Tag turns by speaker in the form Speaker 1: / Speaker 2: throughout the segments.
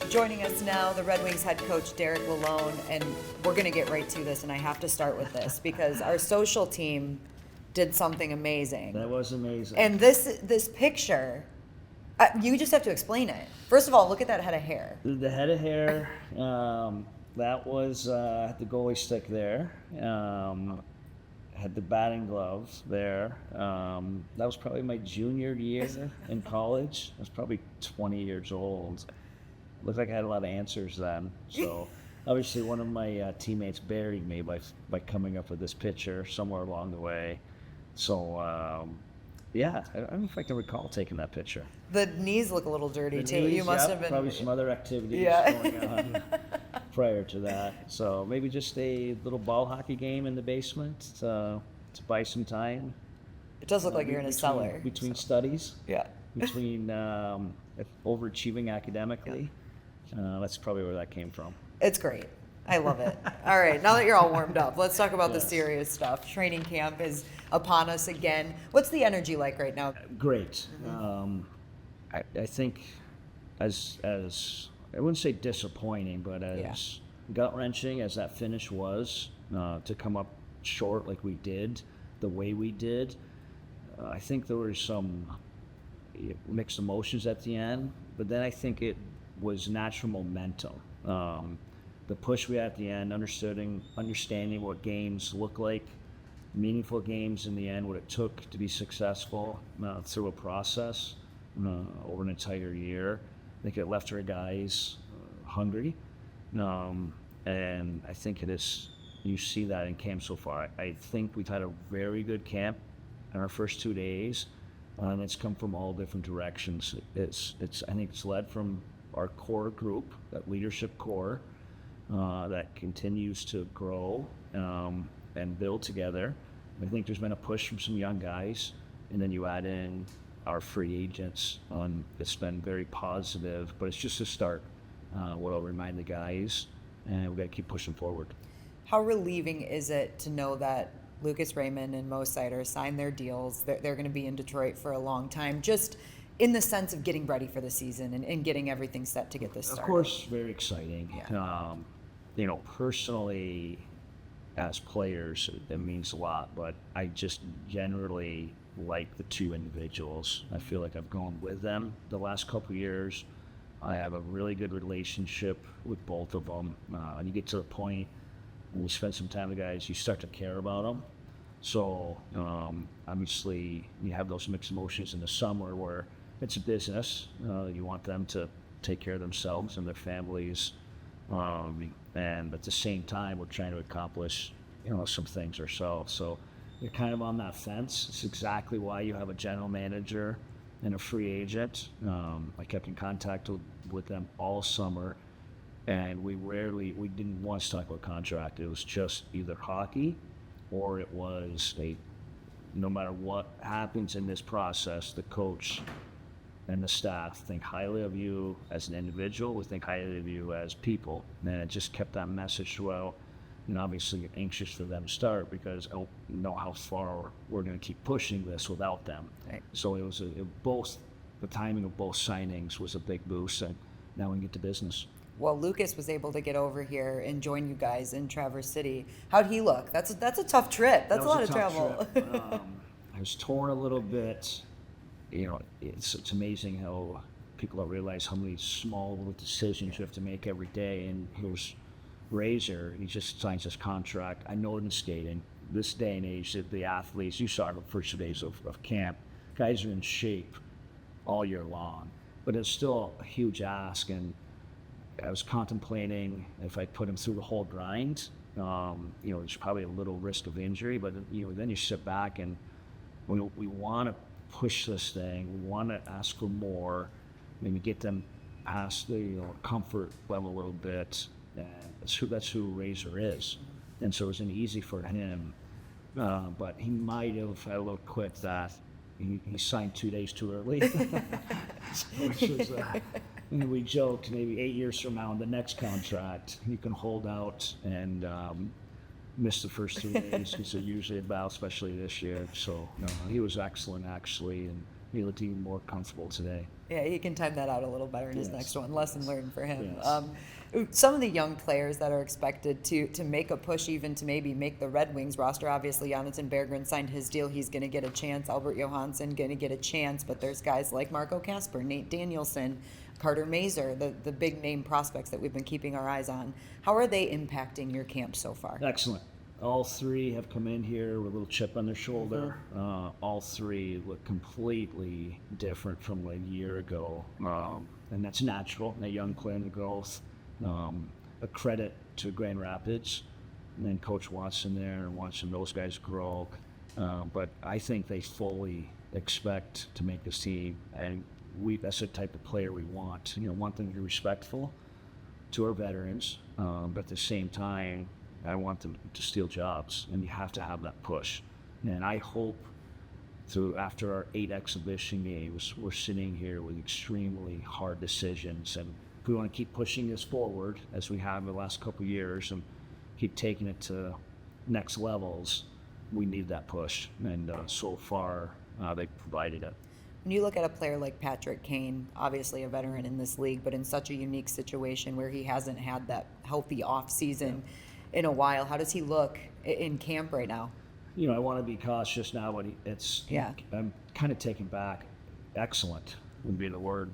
Speaker 1: Joining us now, the Red Wings head coach, Derek Lalonde, and we're going to get right to this, and I have to start with this because our social team did something amazing.
Speaker 2: That was amazing.
Speaker 1: And this picture, you just have to explain it. First of all, look at that head of hair.
Speaker 2: The head of hair, that was the goalie stick there. Had the batting glove there. That was probably my junior year in college. I was probably 20 years old. Looked like I had a lot of answers then. So obviously one of my teammates buried me by coming up with this picture somewhere along the way. So yeah, I don't know if I can recall taking that picture.
Speaker 1: The knees look a little dirty too.
Speaker 2: Knees,
Speaker 1: You must
Speaker 2: yep,
Speaker 1: have been
Speaker 2: probably some other activities going on prior to that. So maybe just a little ball hockey game in the basement to buy some time.
Speaker 1: It does look like you're in a cellar.
Speaker 2: Between studies.
Speaker 1: Yeah.
Speaker 2: Between overachieving academically. That's probably where that came from.
Speaker 1: It's great. I love it. All right, now that you're all warmed up, let's talk about the
Speaker 2: Yes.
Speaker 1: serious stuff. Training camp is upon us again. What's the energy like right now?
Speaker 2: Great. I think as I wouldn't say disappointing, but as gut-wrenching as that finish was, to come up short like we did, the way we did, I think there were some mixed emotions at the end, but then I think it was natural momentum. The push we had at the end, understanding what games look like, meaningful games in the end, what it took to be successful through a process over an entire year. I think it left our guys hungry, and I think it is. You see that in camp so far. I think we've had a very good camp in our first 2 days, and it's come from all different directions. I think it's led from our core group, that leadership core, that continues to grow and build together. I think there's been a push from some young guys, and then you add in our free agents. It's been very positive, but it's just a start. What I'll remind the guys, and we've got to keep pushing forward.
Speaker 1: How relieving is it to know that Lucas Raymond and Mo Sider signed their deals? They're going to be in Detroit for a long time, just in the sense of getting ready for the season and getting everything set to get this started.
Speaker 2: Of course, very exciting.
Speaker 1: Yeah.
Speaker 2: Personally, as players, it means a lot, but I just generally like the two individuals. I feel like I've gone with them the last couple of years. I have a really good relationship with both of them. And you get to the point when you spend some time with guys, you start to care about them. So obviously you have those mixed emotions in the summer where it's a business. You want them to take care of themselves and their families. And at the same time, we're trying to accomplish, some things ourselves. So you're kind of on that fence. It's exactly why you have a general manager and a free agent. I kept in contact with them all summer, and we didn't once talk about contract. It was just either hockey or it was no matter what happens in this process, the coach and the staff think highly of you as an individual. We think highly of you as people. And it just kept that message throughout. And obviously you're anxious for them to start because I don't know how far we're going to keep pushing this without them.
Speaker 1: Right.
Speaker 2: So the timing of both signings was a big boost, and now we can get to business.
Speaker 1: Well, Lucas was able to get over here and join you guys in Traverse City. How'd he look? That's a tough trip. That's a lot of travel.
Speaker 2: I was torn a little bit. It's amazing how people don't realize how many small little decisions you have to make every day. And here's Razor, he just signs his contract. I know it in skating, this day and age, the athletes, you saw the first 2 days of camp, guys are in shape all year long, but it's still a huge ask. And I was contemplating if I put him through the whole grind. There's probably a little risk of injury, but then you sit back and we want to push this thing. We want to ask for more, maybe get them past the comfort level a little bit. And that's who Razor is. And so it wasn't easy for him. But he might have had a little quit that he signed 2 days too early. Which was, we joked maybe 8 years from now in the next contract, you can hold out and miss the first 3 days because they're usually about, especially this year. So he was excellent actually, and He looked even more comfortable today.
Speaker 1: Yeah, he can time that out a little better in his
Speaker 2: Yes,
Speaker 1: next one. Lesson
Speaker 2: yes,
Speaker 1: learned for him.
Speaker 2: yes.
Speaker 1: Some of the young players that are expected to make a push, even to maybe make the Red Wings roster. Obviously, Jonathan Berggren signed his deal. He's going to get a chance. Albert Johansson going to get a chance. But there's guys like Marco Kasper, Nate Danielson, Carter Mazer, the big name prospects that we've been keeping our eyes on. How are they impacting your camp so far?
Speaker 2: Excellent. All three have come in here with a little chip on their shoulder. All three look completely different from like a year ago. And that's natural, that young player in the growth. A credit to Grand Rapids and then Coach Watson there and watching those guys grow. But I think they fully expect to make this team, and that's the type of player we want. Want them to be respectful to our veterans, but at the same time, I want them to steal jobs, and you have to have that push. And I hope after our 8 exhibition games, we're sitting here with extremely hard decisions. And if we want to keep pushing this forward, as we have in the last couple of years, and keep taking it to next levels, we need that push. And so far, they provided it.
Speaker 1: When you look at a player like Patrick Kane, obviously a veteran in this league, but in such a unique situation where he hasn't had that healthy off season in a while, how does he look in camp right now?
Speaker 2: I want to be cautious now, but I'm kind of taken back. Excellent would be the word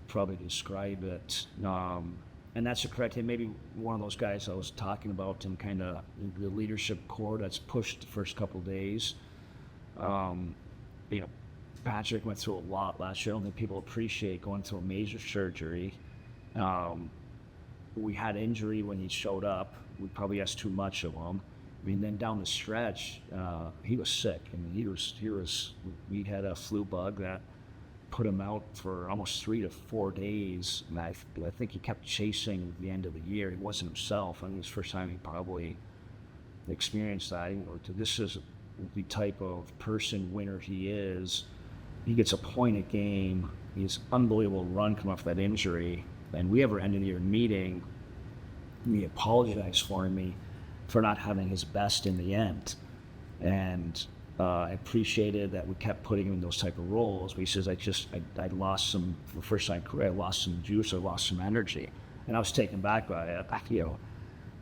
Speaker 2: probably to describe it. And that's a correct. Maybe one of those guys I was talking about in kind of the leadership core that's pushed the first couple of days. Patrick went through a lot last year. I don't think people appreciate going through a major surgery. We had injury when he showed up. We probably asked too much of him. Then down the stretch, he was sick. We had a flu bug that put him out for almost 3 to 4 days. And I think he kept chasing the end of the year. He wasn't himself. It was the first time he probably experienced that. This is the type of person, winner he is. He gets a point a game. He has unbelievable run coming off that injury. And we have our end of the year meeting. He apologized for me for not having his best in the end. And I appreciated that we kept putting him in those type of roles. But he says, I lost some, for the first time in career, I lost some juice, I lost some energy. And I was taken back by it.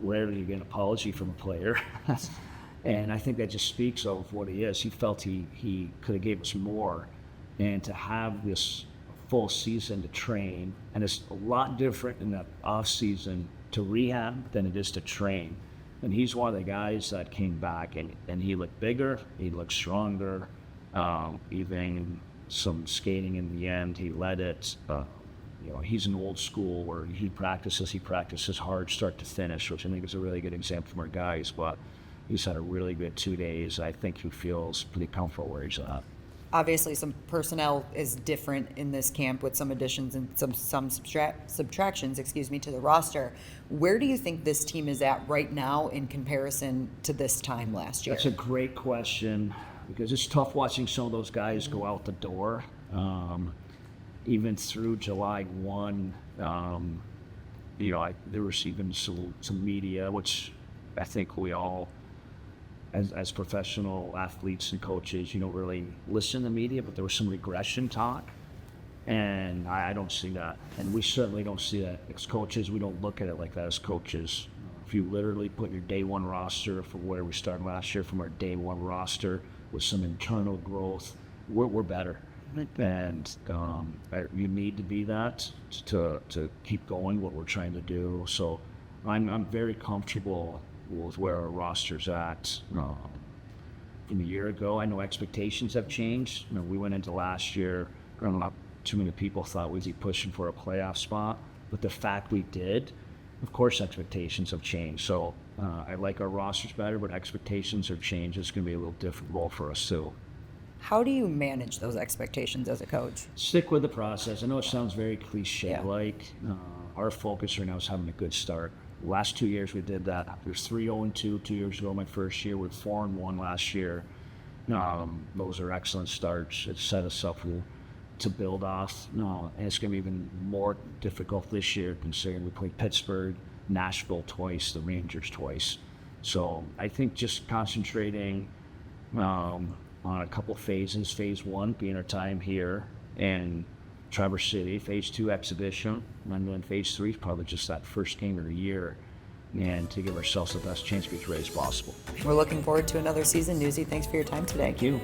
Speaker 2: Rarely you get an apology from a player. And I think that just speaks of what he is. He felt he could have gave us more. And to have this full season to train, and it's a lot different in the off season to rehab than it is to train. And he's one of the guys that came back, and he looked bigger, he looked stronger, even some skating in the end, he led it. He's an old school where he practices hard start to finish, which I think is a really good example from our guys, but he's had a really good 2 days. I think he feels pretty comfortable where he's at.
Speaker 1: Obviously, some personnel is different in this camp with some additions and some subtractions, to the roster. Where do you think this team is at right now in comparison to this time last year?
Speaker 2: That's a great question, because it's tough watching some of those guys go out the door. Even through July 1, there was even some media, which I think we all, as professional athletes and coaches, you don't really listen to the media, but there was some regression talk, and I don't see that. And we certainly don't see that as coaches. We don't look at it like that as coaches. If you literally put your day one roster from where we started last year, from our day one roster with some internal growth, we're better. And you need to be that to keep going what we're trying to do. So I'm very comfortable with where our roster's at. From a year ago, I know expectations have changed. We went into last year, not too many people thought we'd be pushing for a playoff spot, but the fact we did, of course expectations have changed. So I like our rosters better, but expectations have changed. It's going to be a little different role for us too.
Speaker 1: How do you manage those expectations as a coach?
Speaker 2: Stick with the process. I know it sounds very cliche-like. Our focus right now is having a good start. The last 2 years we did that. It was 3-0-2 2 years ago, my first year. We're 4-1 last year. Those are excellent starts. It set us up to build off. And it's going to be even more difficult this year, considering we played Pittsburgh, Nashville twice, the Rangers twice. So I think just concentrating, on a couple phases. Phase 1 being our time here in Traverse City. Phase 2 exhibition. And then Phase 3 is probably just that first game of the year, and to give ourselves the best chance to be as ready as possible.
Speaker 1: We're looking forward to another season. Newsy, thanks for your time today.
Speaker 2: Thank you.